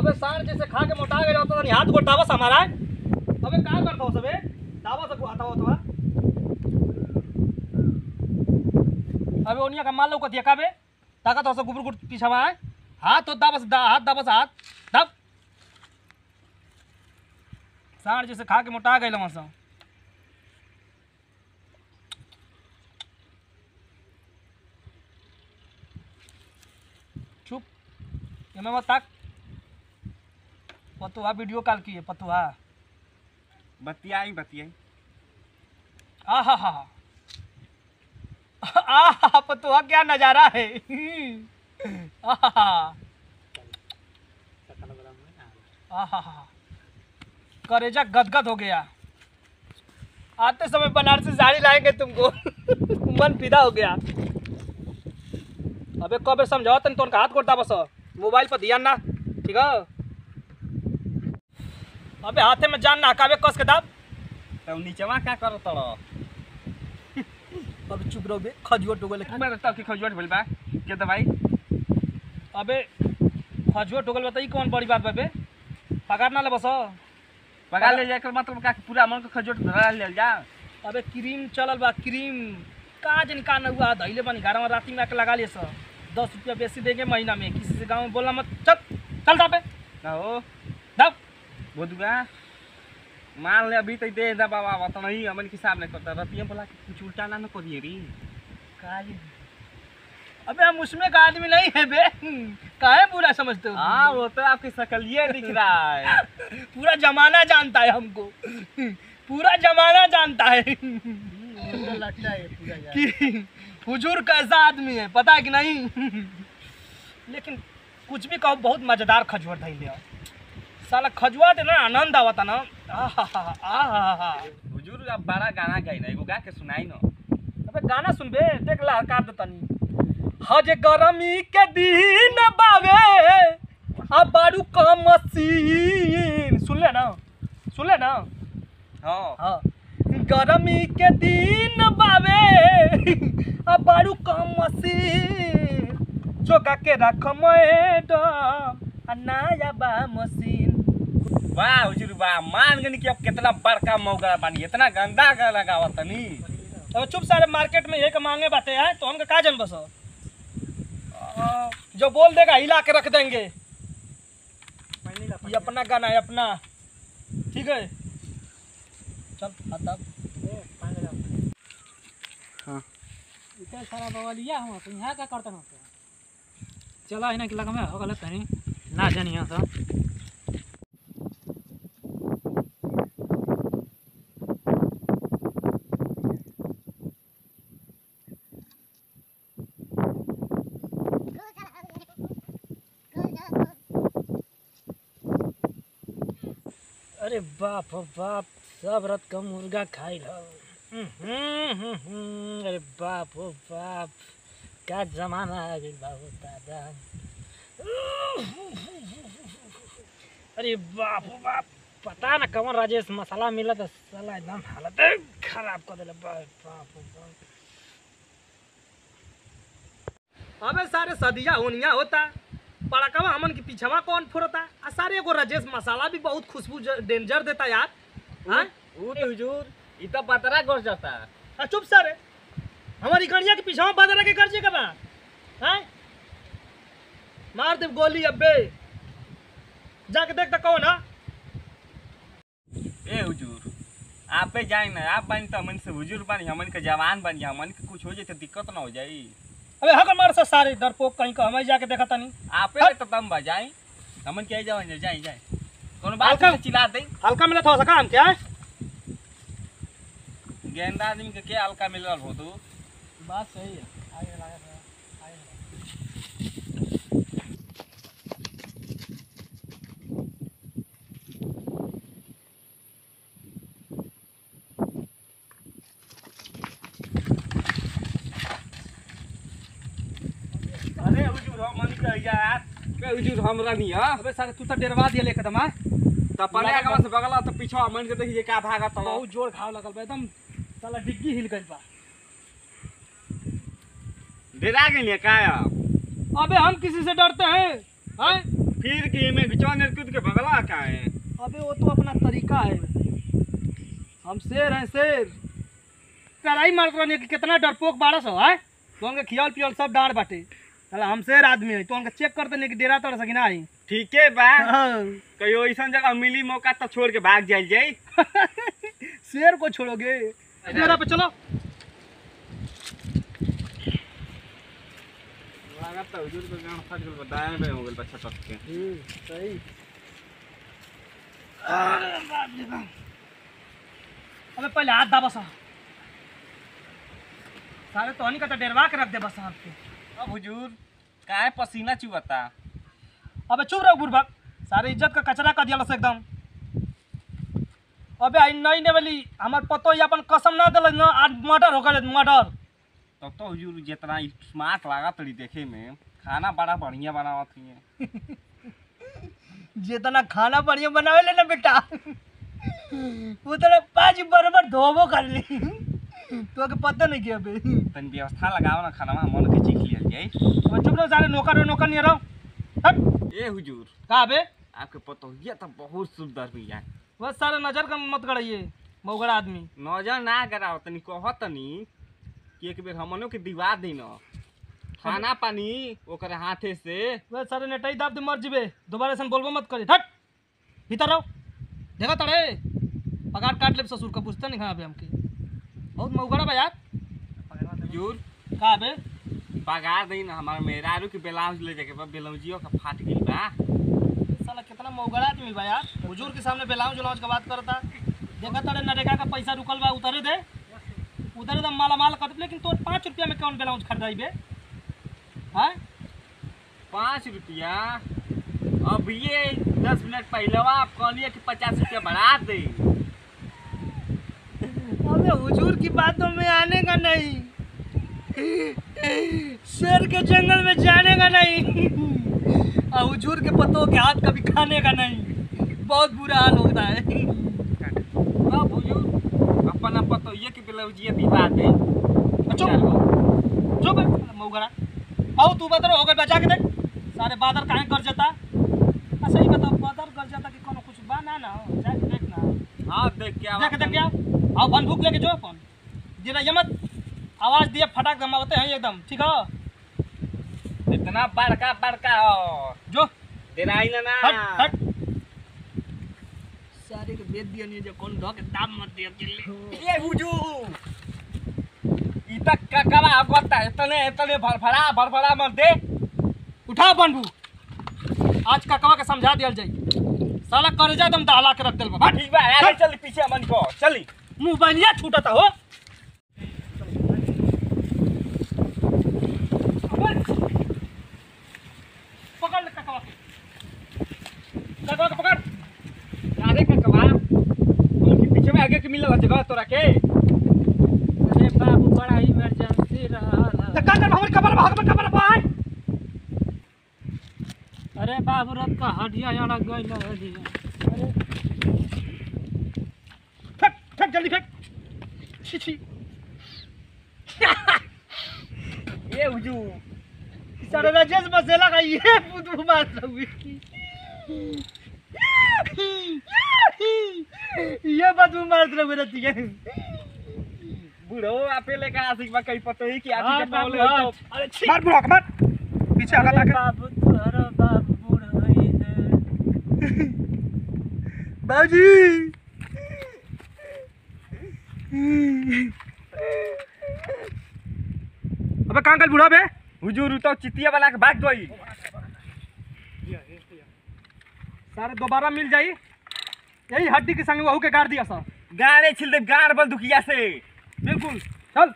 अबे सांड जैसे खा के मोटा गए होता नहीं हाथ को टावस हमारा है। अबे क्या करता हो सबे टावस को आता हो तो अबे ओनिया का माल लो कतिया का बे ताकत हो सब गुबर गुट पीछा है हाथ तो दाबस हाथ दाबस हाथ दब सांड जैसे खा के मोटा गए लमसा चुप ये मैं मत पतुआ वीडियो कॉल की है पतुआ बतियाई आहा हा आहा पतुआ क्या नजारा है आहा आहा करेजा गदगद हो गया। आते समय बनारसी साड़ी लाएंगे तुमको मन फिदा हो गया। अबे कब समझाओ तन तो हाथ कोटा बस मोबाइल पर ध्यान ना ठीक है। अबे हाथे में जान ना काबे कस के दाब तो नीचवा क्या करो तड़ो अब चुप रहो बे खजुआ टोगल मैं तब की खजुआ बोल बा के तो भाई अबे खजुआ टोगल बताई कौन बड़ी बात बा बे पगार ना ले बस पगार ले जाकर मतलब का पूरा मन को खजुआ धरा ले जा। अबे क्रीम चलल बा क्रीम का जन का न हुआ धैले बनी घर में राती में आके लगा ले सर 10 रुपया बेसी देंगे महीना में किसी से गाँव में बोलना मत चल चल दाबे ना हो दाब बोधुआ मान ले अभी तक दे दा बाबा बता नहीं हमन के हिसाब नहीं करता रतिया बोला कि कुछ उल्टा ना करिए री काली अबे हम उसमें का आदमी नहीं है बे काहे बुरा समझते हो। हाँ वो तो आपकी शकलिए दिख रहा है पूरा जमाना जानता है हमको पूरा जमाना जानता है लगता है पूरा कि हुजूर कैसा आदमी है पता है कि नहीं लेकिन कुछ भी कहो बहुत मजेदार खजुआ धैले साला खजुआ दे ना आनंद आवता ना आहा हुजूर अब बड़ा गाना गाई ना एगो गा के सुनाई ना। अबे गाना सुनबे देख ला हकार दे तनी हज गरमी के दिन बावे आ बारू का मशीन सुन ले ना हां हां गरमी के दिन बावे आ बारू का मशीन जोगा के रख मैडम आ नया बा मशीन। वाह हुजूर वाह मान गनी कि अब कितना बड़का मौका बानी इतना गंदा का लगावत तनी। अब चुप सारे मार्केट में एक मांगे बाटे हैं तो हमका का जन बस जो बोल देगा हिला के रख देंगे। ये अपना गाना है अपना ठीक है चल आता हां इतना सारा बाबा लिया हम तो यहाँ क्या करते हैं चला इन्हें लगा में हो गलत नहीं ना जानी यहाँ तो अरे बाप हो बाप सब रात का मुर्गा खाई लो अरे बाप हो बाप क्या जमाना है अभी बाबू दादा अरे बाप हो बाप पता ना कौन राजेश मसाला मिला तो साला एकदम हालत खराब कर दिला बाप हो बाप। अबे सारे सदिया होनिया होता पड़कवा हमन के पीछवा कौन फोड़ता आ सारे एगो राजेश मसाला भी बहुत खुशबू डेंजर देता यार। हां वो तो हुजूर ई तो बतरा कर जाता हां चुप सारे हमारी गड़िया के पीछवा बदरा के करजे का बा हैं मार दे गोली अबे जाके देख त कौन है ए हुजूर आप पे जाए ना आप बन तो मन से हुजूर बन हमन के जवान बन हमन के कुछ हो जाए तो दिक्कत ना हो जाई। अबे हक मार से सारे डरपोक कहीं का हमें जाके देखा तनी आपे तो दम बजाई हमन के जाए जाए कौन बात का चिल्ला दे हल्का मिला था काम क्या है गेंदा आदमी के क्या हल्का मिल रहा हो तू बात सही है आगे लगा अरे हुजूर मन के यार के हुजूर हमरा नहीं है अबे सारे तू तो डरवा दिया ले कदम तो पले आगे से बगला तो पीछे मन के देखिए का भागा तो बहुत जोर घाव लगल बा एकदम साला डिग्गी हिल गइल बा। डरा गइल का अबे हम किसी से डरते हैं हैं फिर कि में बिचवा ने कूद के भगला का है। अबे वो तो अपना तरीका है, हम शेर हैं शेर। लड़ाई मार रहे कि कितना डरपोक 1200 है तो उनके खियाल पियल सब डांड बाटे। चला हम शेर आदमी है तो उनका चेक करते नहीं कि डेरा तोड़ सकी ना आई। ठीक है बा हाँ। कहियो ऐसा जगह मिली मौका तो छोड़ के भाग जाइल जाई। शेर को छोड़ोगे डेरा पे चलो। लागत है हुजूर के गांव फट गल बताया में हो गल बच्चा टक के। सही। अबे पहले हाथ दबा सा सारे तो का तो डेरवा के रख दे बस आपके। अब हुजूर काहे पसीना चुवता। अबे चुप रहो बुढ़बा, सारे इज्जत का कचरा कर दिया एकदम। अबे आई नहीं ने वाली हमार पतो ये अपन कसम ना दिल ना आज मर्डर हो गए मर्डर। तब तो हुजूर जितना स्मार्ट लागत रही देखे में खाना बड़ा बढ़िया बनावत है। जितना खाना बढ़िया बनावे ले ना बेटा उतना 5 बराबर धोबो कर ली तो के पता नहीं किया बे। तन व्यवस्था लगाओ ना खाना में मन के चीख लिया जाए। अब चुप रहो सारे नौकर नहीं रहो। हट ए हुजूर का बे आपके पतो ये तो बहुत सुंदर भी है। बस सारे नजर का मत गड़ाइए मौगड़ा आदमी। नजर ना कराओ तनी कहत तनी कि एक बेर हमनो के दिवा देना खाना पानी ओकर हाथे से। बस सारे नेटाई दाब दे मर जीबे दोबारा से बोलबो मत करी। हट भीतर रहो देखा तड़े पगार काट ले ससुर का पूछता नहीं कहाँ पे हमके बहुत मौगड़ा बा यार। हुजूर का बे पगार दई ना हमारा मेहरारू के ब्लाउज ले जाके ब्लाउजियो का फाट गई बा। साला कितना मौगड़ा आदमी बा यार, हुजूर के सामने ब्लाउज व्लाउज का बात करता। देखा तड़े नरेगा का पैसा रुकल बा उतारे दे माला माल कर। लेकिन तोर 5 रुपया में कौन ब्लाउज खरीदाई बे? हाँ 5 रुपया अब ये 10 मिनट पहले आप कहलिए कि 50 रुपया बढ़ा दे। अबे हुजूर की बातों में आने का नहीं, शेर के जंगल में जाने का नहीं और हुजूर के पत्तों के हाथ कभी खाने का नहीं। बहुत बुरा हाल होता है। अब हुजूर अपना पतो ये कि ब्लाउजिया दिवा दे। चुप मौगरा आओ तू बता होकर बचा के देख सारे बादर काहे कर जाता। अच्छा ही बताओ बादर कर जाता कि कोनो कुछ बना ना हो जाके देख ना। हाँ देख क्या देख क्या आओ बंदूक लेके जो अपन दिना ये मत आवाज दिए फटाक दमाते हैं एकदम ठीक है। इतना बड़का हो जो देना ही ना हट सारे के बेच दिया नहीं जो कौन धो के दाम मत दिया दिल्ली। ये हुजूर इतक ककरा गोता इतने भरभरा मत दे। उठा बंदूक आज ककवा के समझा दिया जाई साला करेजा दम दहला के रख देल बा। ठीक बा आगे चल पीछे मन को चली मुंह बनिया छूटता हो। पकड़ ले ककवा के पकड़। अरे ककवा उनके पीछे में आगे के मिलल जगह तोरा के। अरे बाबू बड़ा इमरजेंसी रहा तो का कर हमर कबर भाग में कबर भाई। अरे बाबू रत का हड्डियां यार गइल हड्डियां। अरे फेंक जल्दी फेंक छी छी। ये हुजूर सारे राजेश बसेला का ये पुतू मार रही ये बदू मार रही रहती है। बुढ़ो आपे लेके आशिक बा कहीं पतो ही कि आशिक के पावले तो अरे मार बुढ़ो मार पीछे आगा ताके बाबू तोरा बाबू बुढ़ो ही है बाजी। अबे कहां गल बुढ़ा बे? हुजूर तो चितिया बना के भाग गई। सारे दोबारा मिल जाई यही हड्डी के संग वहू के गाड़ दिया सर। गाड़े छिल दे गाड़ बल दुखिया से बिल्कुल चल।